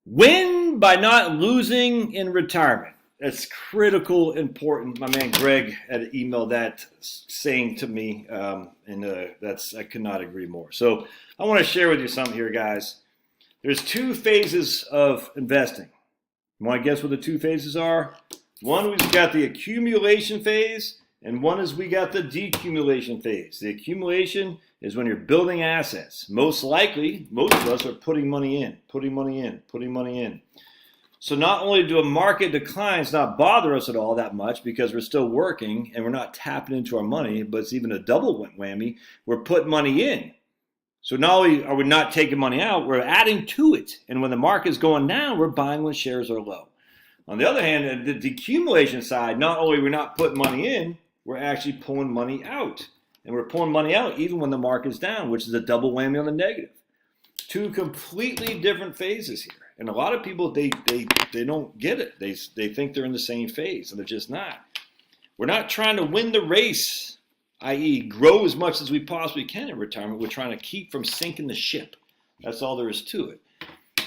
Win by not losing in retirement. That's critical, important. My man Greg had emailed that saying to me, I could not agree more. So I want to share with you something here, guys. There's two phases of investing. You want to guess what the two phases are? One, we've got the accumulation phase, and one is we got the decumulation phase. The accumulation is when you're building assets. Most likely, most of us are putting money in. So not only do a market declines not bother us at all that much because we're still working and we're not tapping into our money, but it's even a double whammy. We're putting money in. So not only are we not taking money out, we're adding to it. And when the market's going down, we're buying when shares are low. On the other hand, the decumulation side, not only are we not putting money in, we're actually pulling money out. And we're pulling money out even when the market's down, which is a double whammy on the negative. Two completely different phases here. And a lot of people, they don't get it. They think they're in the same phase, and they're just not. We're not trying to win the race, i.e. grow as much as we possibly can in retirement. We're trying to keep from sinking the ship. That's all there is to it.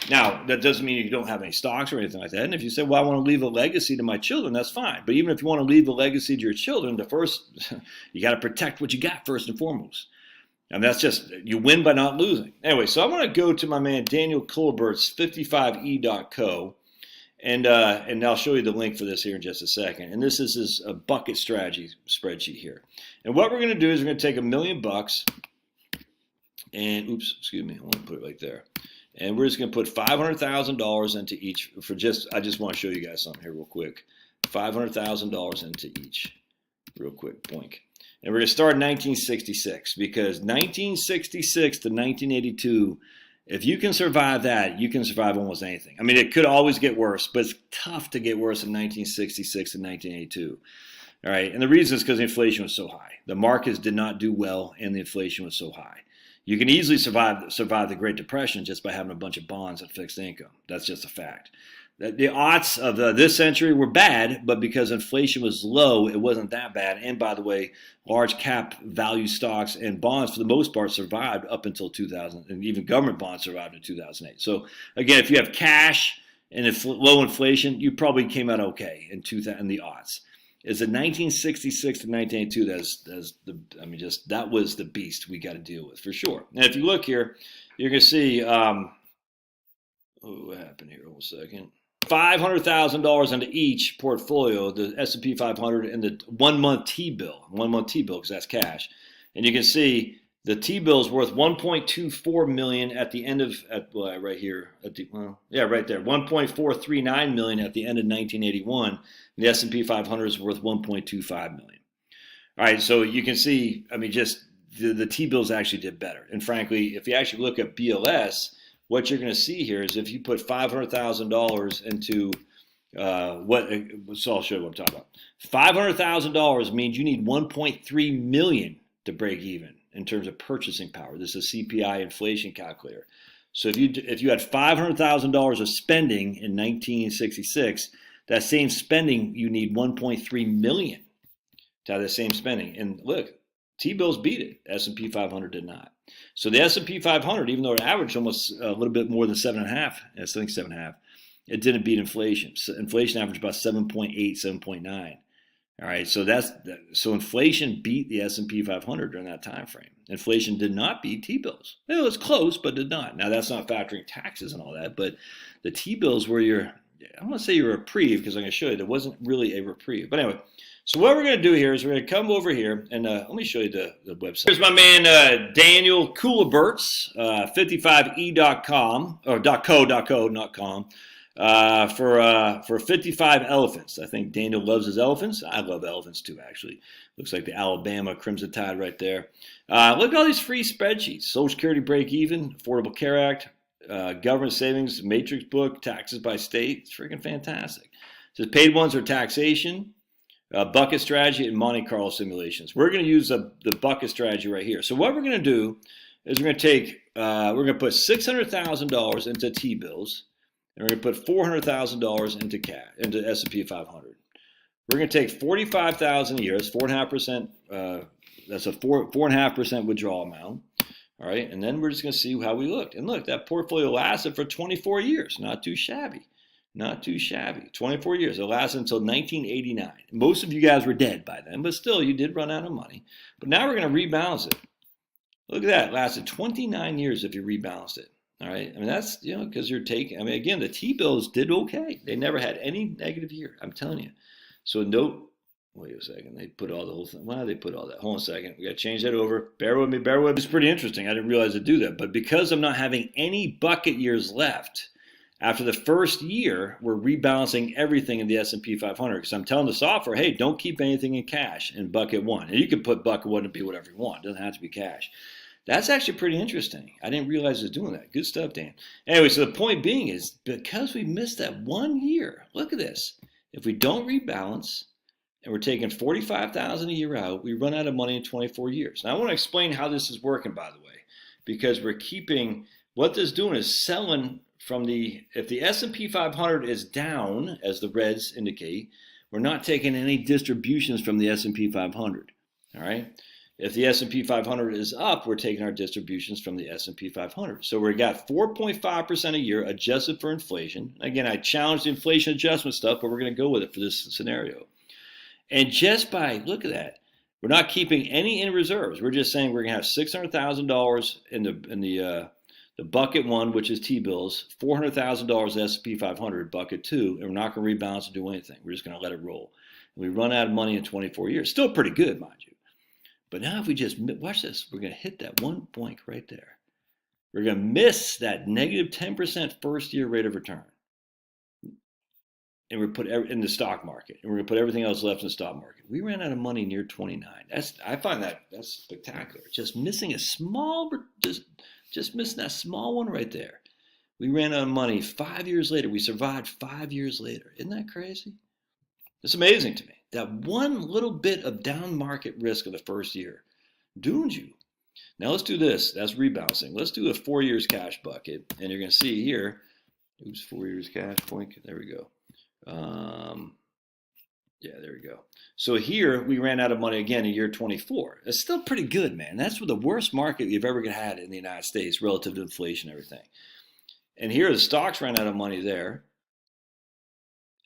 Now, that doesn't mean you don't have any stocks or anything like that. And if you say, well, I want to leave a legacy to my children, that's fine. But even if you want to leave a legacy to your children, you got to protect what you got first and foremost. And that's just, you win by not losing. Anyway, so I want to go to my man Daniel Kulibert's 55e.co, and I'll show you the link for this here in just a second. And this is his bucket strategy spreadsheet here. And what we're going to do is we're going to take $1 million, and I want to put it right there. And we're just going to put $500,000 into each I just want to show you guys something here real quick. $500,000 into each, real quick, boink. And we're going to start in 1966 because 1966 to 1982, if you can survive that, you can survive almost anything. I mean, it could always get worse, but it's tough to get worse in 1966 and 1982. All right, and the reason is because inflation was so high. The markets did not do well, and the inflation was so high. You can easily survive the Great Depression just by having a bunch of bonds at fixed income. That's just a fact. The odds of this century were bad, but because inflation was low, it wasn't that bad. And by the way, large cap value stocks and bonds, for the most part, survived up until 2000, and even government bonds survived in 2008. So again, if you have cash and low inflation, you probably came out okay in the odds. Is it 1966 to 1982? That was the beast we got to deal with for sure. And if you look here, you're going to see. What happened here? Hold a second. $500,000 into each portfolio, the S&P 500 and the 1 month T-bill, because that's cash. And you can see the T-bill is worth $1.24 million at the end of right here right there, $1.439 million at the end of 1981. The S&P 500 is worth $1.25 million. All right, so you can see, I mean, just the T-bills actually did better. And frankly, if you actually look at BLS, what you're going to see here is if you put $500,000 into so I'll show you what I'm talking about. $500,000 means you need $1.3 million to break even in terms of purchasing power. This is a CPI inflation calculator. So if you had $500,000 of spending in 1966, that same spending, you need $1.3 million to have the same spending. And look, T-bills beat it. S&P 500 did not. So the S&P 500, even though it averaged almost a little bit more than 7.5, I think 7.5, it didn't beat inflation. So inflation averaged about 7.8, 7.9. All right, so inflation beat the S&P 500 during that time frame. Inflation did not beat T-bills. It was close, but did not. Now that's not factoring taxes and all that, but the T-bills were I'm going to say your reprieve because I'm going to show you there wasn't really a reprieve. But anyway, so what we're going to do here is we're going to come over here and let me show you the website. Here's my man Daniel Kulibert's 55e.com or .co.com for 55 elephants. I think Daniel loves his elephants. I love elephants too, actually. Looks like the Alabama Crimson Tide right there. Look at all these free spreadsheets. Social Security break even, Affordable Care Act, government savings, matrix book, taxes by state. It's freaking fantastic. It says paid ones are taxation, bucket strategy, and Monte Carlo simulations. We're going to use the bucket strategy right here. So what we're going to do is we're going to put $600,000 into T-bills, and we're going to put $400,000 into S&P 500. We're going to take $45,000 a year. That's 4.5%. That's a 4.5% withdrawal amount. All right, and then we're just going to see how we looked. And look, that portfolio lasted for 24 years. Not too shabby. Not too shabby. 24 years. It lasted until 1989. Most of you guys were dead by then, but still, you did run out of money. But now we're going to rebalance it. Look at that. It lasted 29 years if you rebalanced it. All right. I mean, that's, because you're taking, I mean, again, the T-bills did okay. They never had any negative year. I'm telling you. So note, wait a second. They put all the whole thing. Why did they put all that? Hold on a second. We got to change that over. Bear with me. Bear with me. It's pretty interesting. I didn't realize to do that. But because I'm not having any bucket years left, after the first year, we're rebalancing everything in the S&P 500 because I'm telling the software, hey, don't keep anything in cash in bucket one. And you can put bucket one to be whatever you want. It doesn't have to be cash. That's actually pretty interesting. I didn't realize it was doing that. Good stuff, Dan. Anyway, so the point being is because we missed that 1 year, look at this. If we don't rebalance and we're taking $45,000 a year out, we run out of money in 24 years. Now, I want to explain how this is working, by the way, because we're keeping, what this is doing is selling from if the S&P 500 is down, as the reds indicate, we're not taking any distributions from the S&P 500, all right? If the S&P 500 is up, we're taking our distributions from the S&P 500. So we got 4.5% a year adjusted for inflation. Again, I challenged the inflation adjustment stuff, but we're going to go with it for this scenario. And just by, look at that, we're not keeping any in reserves. We're just saying we're going to have $600,000 in the bucket one, which is T-bills, $400,000 S&P 500, bucket two, and we're not going to rebalance and do anything. We're just going to let it roll. And we run out of money in 24 years. Still pretty good, mind you. But now if we just, watch this, we're going to hit that one point right there. We're going to miss that negative 10% first year rate of return. And we put in the stock market. And we're going to put everything else left in the stock market. We ran out of money near 29. I find that's spectacular. Just missing a small, just missing that small one right there. We ran out of money 5 years later. We survived 5 years later. Isn't that crazy? It's amazing to me. That one little bit of down market risk of the first year doomed you. Now let's do this. That's rebalancing. Let's do a 4 years cash bucket. And you're going to see here, oops, 4 years cash point. There we go. Yeah, there we go. So here we ran out of money again in year 24. It's still pretty good, man. That's the worst market you've ever had in the United States relative to inflation and everything. And here the stocks ran out of money there.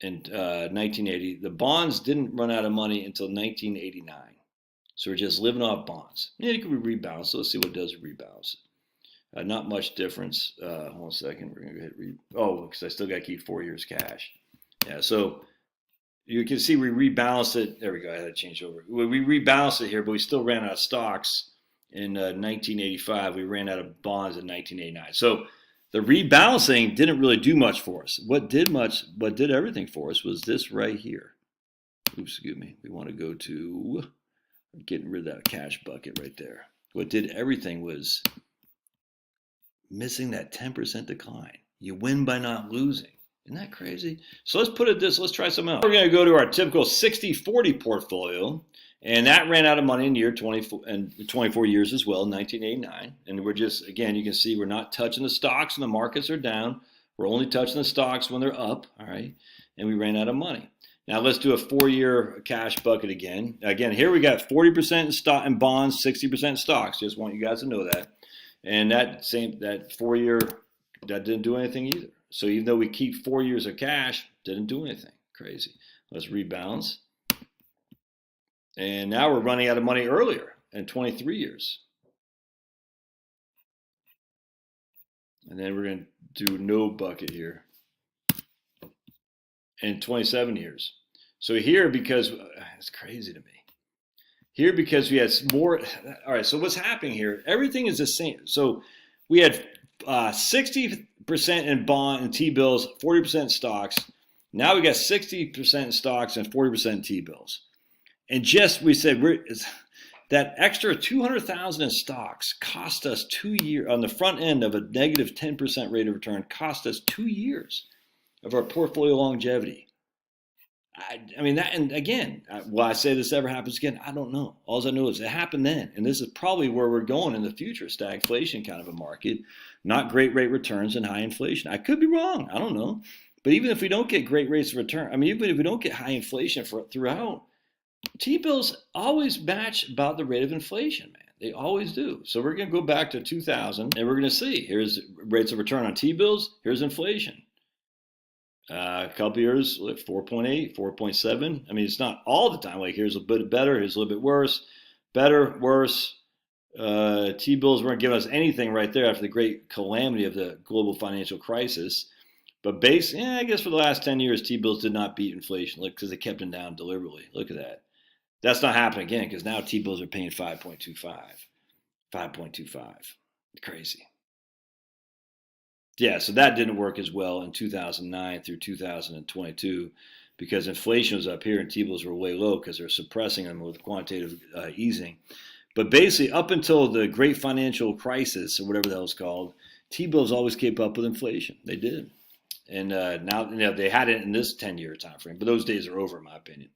In 1980, the bonds didn't run out of money until 1989. So we're just living off bonds. Yeah, you can rebalance. So let's see what it does rebalance. Not much difference. Hold on a second. We're going to hit because I still got to keep 4 years cash. Yeah, so you can see we rebalanced it. There we go. I had to change over. We rebalanced it here, but we still ran out of stocks in 1985. We ran out of bonds in 1989. So the rebalancing didn't really do much for us. What did everything for us was this right here. Oops, excuse me. We want to go to getting rid of that cash bucket right there. What did everything was missing that 10% decline. You win by not losing. Isn't that crazy? So let's put it this, let's try something else. We're going to go to our typical 60-40 portfolio. And that ran out of money in year 24 years as well, 1989. And we're just, again, you can see we're not touching the stocks when the markets are down. We're only touching the stocks when they're up, all right? And we ran out of money. Now let's do a 4-year cash bucket again. Again, here we got 40% in stock and bonds, 60% in stocks. Just want you guys to know that. And that 4-year, that didn't do anything either. So even though we keep 4 years of cash, didn't do anything. Crazy. Let's rebalance. And now we're running out of money earlier in 23 years. And then we're going to do no bucket here in 27 years. So here, because it's crazy to me. Here, because we had more. All right, so what's happening here? Everything is the same. So we had 60% in bond and T-bills, 40% stocks. Now we got 60% in stocks and 40% in T-bills. And just we said that extra 200,000 in stocks cost us 2 years on the front end of a negative 10% rate of return. Cost us 2 years of our portfolio longevity. I mean that, and again, will I say this ever happens again? I don't know. All I know is it happened then, and this is probably where we're going in the future. Stagflation kind of a market, not great rate returns and high inflation. I could be wrong. I don't know. But even if we don't get great rates of return, I mean, even if we don't get high inflation throughout. T-bills always match about the rate of inflation, man. They always do. So we're going to go back to 2000 and we're going to see. Here's rates of return on T-bills. Here's inflation. A couple years, 4.8, 4.7. I mean, it's not all the time. Like here's a bit better, here's a little bit worse. Better, worse. T-bills weren't giving us anything right there after the great calamity of the global financial crisis. But I guess for the last 10 years, T-bills did not beat inflation because they kept them down deliberately. Look at that. That's not happening again because now T-bills are paying 5.25. 5.25. Crazy. Yeah, so that didn't work as well in 2009 through 2022 because inflation was up here and T-bills were way low because they're suppressing them with quantitative easing. But basically, up until the great financial crisis, or whatever that was called, T-bills always kept up with inflation. They did. And now they had it in this 10-year time frame, but those days are over, in my opinion.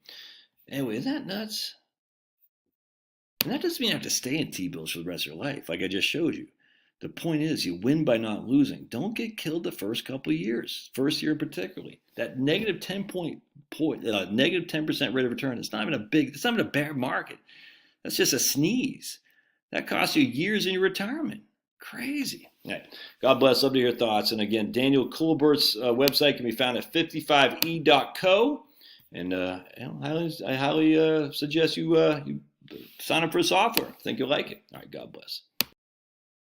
Anyway, isn't that nuts? And that doesn't mean you have to stay in T-bills for the rest of your life, like I just showed you. The point is, you win by not losing. Don't get killed the first couple of years, first year particularly. That negative 10% rate of return. It's not even a bear market. That's just a sneeze. That costs you years in your retirement. Crazy. Right. God bless. Love to hear your thoughts. And again, Daniel Kuhlebert's website can be found at 55e.co. And I highly suggest you sign up for his software. I think you'll like it. All right. God bless.